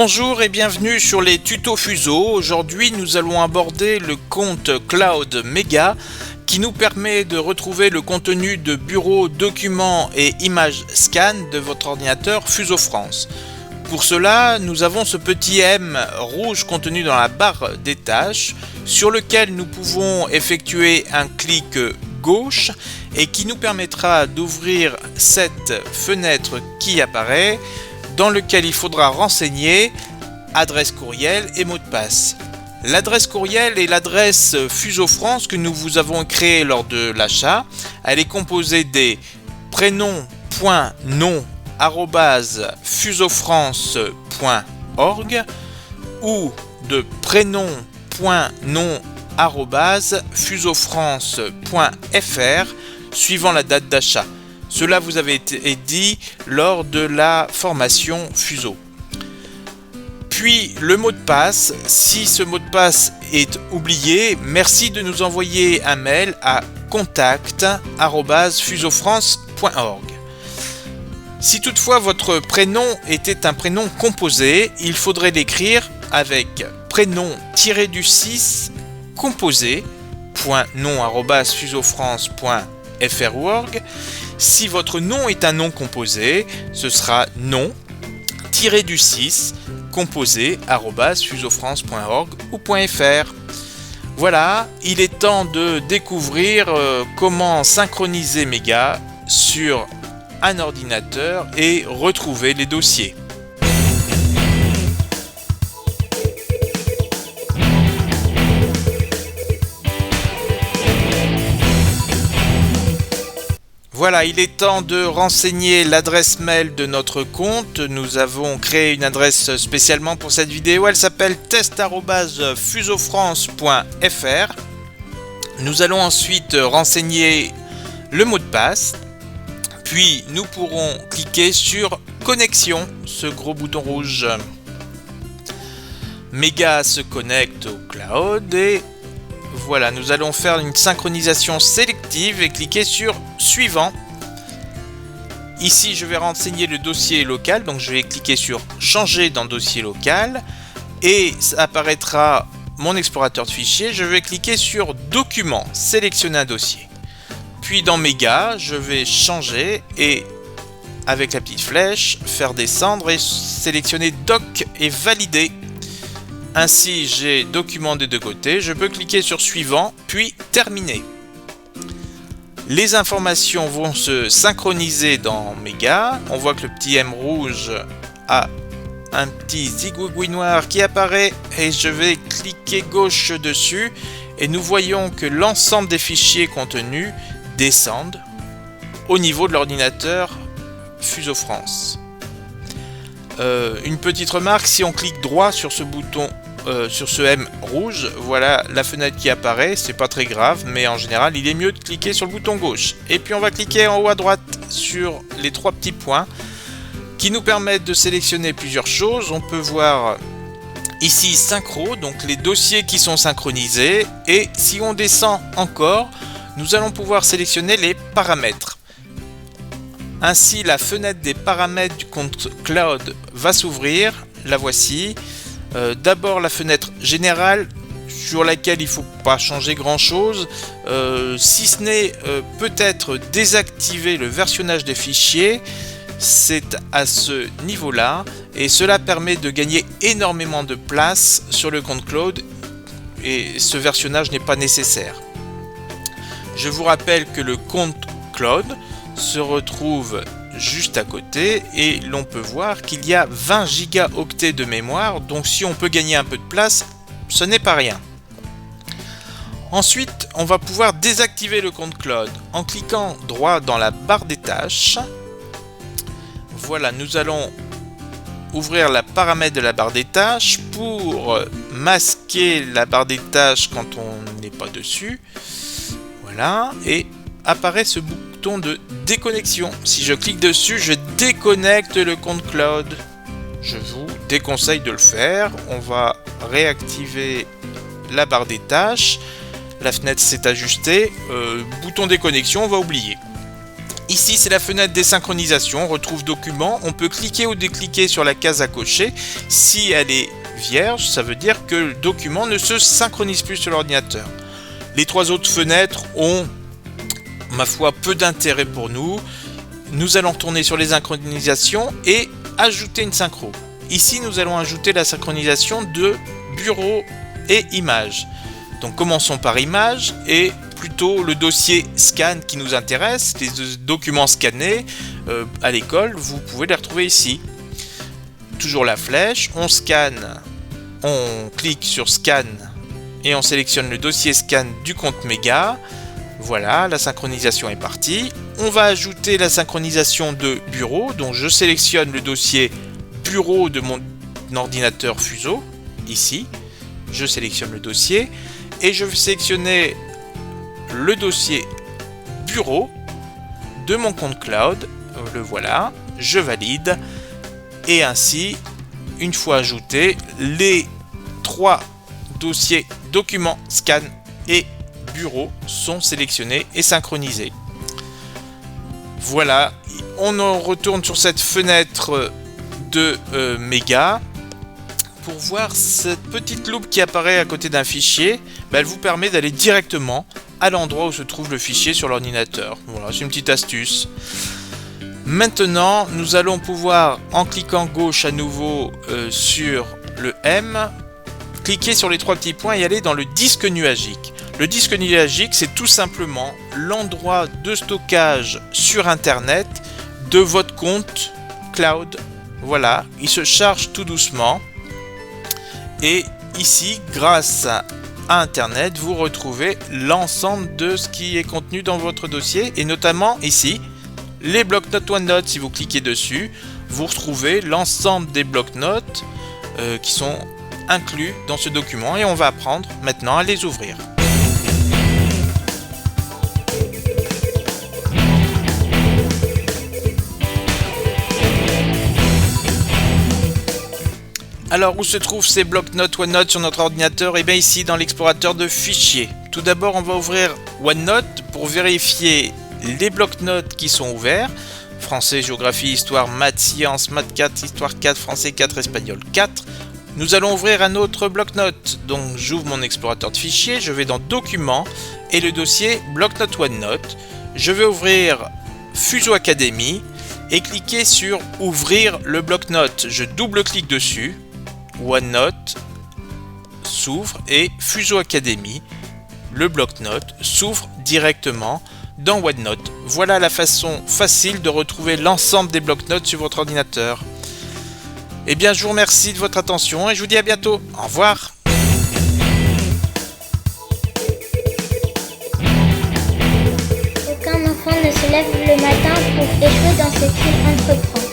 Bonjour et bienvenue sur les tutos Fuso. Aujourd'hui nous allons aborder le compte Cloud Mega qui nous permet de retrouver le contenu de bureaux, documents et images scan de votre ordinateur Fuso France. Pour cela, nous avons ce petit M rouge contenu dans la barre des tâches sur lequel nous pouvons effectuer un clic gauche et qui nous permettra d'ouvrir cette fenêtre qui apparaît dans lequel il faudra renseigner adresse courriel et mot de passe. L'adresse courriel est l'adresse Fuso France que nous vous avons créée lors de l'achat. Elle est composée des prénoms.nom@fusofrance.org ou de prénom.nom@fusofrance.fr suivant la date d'achat. Cela vous avait été dit lors de la formation Fuso. Puis le mot de passe, si ce mot de passe est oublié, merci de nous envoyer un mail à contact@fusofrance.org. Si toutefois votre prénom était un prénom composé, il faudrait l'écrire avec prénom-du-6 composé.nom@fusofrance.fr ou org. Si votre nom est un nom composé, ce sera nom-du-6 composé@fusofrance.org ou .fr. Voilà, il est temps de découvrir comment synchroniser Mega sur un ordinateur et retrouver les dossiers. Voilà, il est temps de renseigner l'adresse mail de notre compte. Nous avons créé une adresse spécialement pour cette vidéo. Elle s'appelle test@fusofrance.fr. Nous allons ensuite renseigner le mot de passe. Puis nous pourrons cliquer sur Connexion, ce gros bouton rouge. Mega se connecte au cloud et voilà, nous allons faire une synchronisation sélective et cliquer sur Suivant. Ici, je vais renseigner le dossier local, donc je vais cliquer sur Changer dans dossier local et ça apparaîtra mon explorateur de fichiers. Je vais cliquer sur Documents, sélectionner un dossier. Puis dans Mega, je vais changer et avec la petite flèche, faire descendre et sélectionner Doc et valider. Ainsi, j'ai document des deux côtés. Je peux cliquer sur Suivant, puis Terminer. Les informations vont se synchroniser dans Mega. On voit que le petit M rouge a un petit zigouigoui noir qui apparaît et je vais cliquer gauche dessus et nous voyons que l'ensemble des fichiers contenus descendent au niveau de l'ordinateur Fuso France. Une petite remarque, si on clique droit sur ce bouton, sur ce M rouge, voilà la fenêtre qui apparaît, c'est pas très grave, mais en général il est mieux de cliquer sur le bouton gauche. Et puis on va cliquer en haut à droite sur les trois petits points qui nous permettent de sélectionner plusieurs choses. On peut voir ici synchro, donc les dossiers qui sont synchronisés, et si on descend encore, nous allons pouvoir sélectionner les paramètres. Ainsi, la fenêtre des paramètres du compte Cloud va s'ouvrir. La voici. D'abord, la fenêtre générale sur laquelle il ne faut pas changer grand chose, si ce n'est peut-être désactiver le versionnage des fichiers. C'est à ce niveau-là et cela permet de gagner énormément de place sur le compte Cloud et ce versionnage n'est pas nécessaire. Je vous rappelle que le compte Cloud se retrouve juste à côté et l'on peut voir qu'il y a 20 gigaoctets de mémoire, donc si on peut gagner un peu de place, ce n'est pas rien. Ensuite, on va pouvoir désactiver le compte Cloud en cliquant droit dans la barre des tâches. Voilà, nous allons ouvrir la paramètre de la barre des tâches pour masquer la barre des tâches quand on n'est pas dessus. Voilà, et apparaît ce bouton de déconnexion. Si je clique dessus, je déconnecte le compte Cloud. Je vous déconseille de le faire. On va réactiver la barre des tâches. La fenêtre s'est ajustée. Bouton déconnexion, on va oublier. Ici, c'est la fenêtre des synchronisations. On retrouve documents. On peut cliquer ou décliquer sur la case à cocher. Si elle est vierge, ça veut dire que le document ne se synchronise plus sur l'ordinateur. Les trois autres fenêtres ont, ma foi, peu d'intérêt pour nous. Nous allons tourner sur les synchronisations et ajouter une synchro. Ici, nous allons ajouter la synchronisation de bureau et images. Donc commençons par images et plutôt le dossier scan qui nous intéresse, les documents scannés à l'école, vous pouvez les retrouver ici. Toujours la flèche, on scanne, on clique sur scan et on sélectionne le dossier scan du compte méga. Voilà, la synchronisation est partie. On va ajouter la synchronisation de bureau, donc je sélectionne le dossier bureau de mon ordinateur Fuso, ici. Je sélectionne le dossier et je vais sélectionner le dossier bureau de mon compte cloud. Le voilà, je valide. Et ainsi, une fois ajouté, les trois dossiers documents, scan et bureau sont sélectionnés et synchronisés. Voilà, on en retourne sur cette fenêtre de Méga. Pour voir cette petite loupe qui apparaît à côté d'un fichier, elle vous permet d'aller directement à l'endroit où se trouve le fichier sur l'ordinateur. Voilà, c'est une petite astuce. Maintenant, nous allons pouvoir, en cliquant gauche à nouveau sur le M, cliquer sur les trois petits points et aller dans le disque nuagique. Le disque nuagique, c'est tout simplement l'endroit de stockage sur Internet de votre compte cloud. Voilà, il se charge tout doucement. Et ici, grâce à Internet, vous retrouvez l'ensemble de ce qui est contenu dans votre dossier et notamment ici, les blocs-notes OneNote. Si vous cliquez dessus, vous retrouvez l'ensemble des blocs-notes qui sont inclus dans ce document et on va apprendre maintenant à les ouvrir. Alors, où se trouvent ces blocs-notes OneNote sur notre ordinateur? Et bien ici, dans l'explorateur de fichiers. Tout d'abord, on va ouvrir OneNote pour vérifier les blocs-notes qui sont ouverts. Français, géographie, histoire, maths, sciences, maths 4, histoire 4, français 4, espagnol 4. Nous allons ouvrir un autre bloc-notes. Donc, j'ouvre mon explorateur de fichiers, je vais dans Documents et le dossier bloc-notes OneNote. Je vais ouvrir Fuso Academy et cliquer sur Ouvrir le bloc-notes. Je double-clique dessus. OneNote s'ouvre et Fuso Academy, le bloc-notes, s'ouvre directement dans OneNote. Voilà la façon facile de retrouver l'ensemble des bloc-notes sur votre ordinateur. Eh bien, je vous remercie de votre attention et je vous dis à bientôt. Au revoir. Aucun enfant ne se lève le matin pour échouer dans ce qu'il entreprend.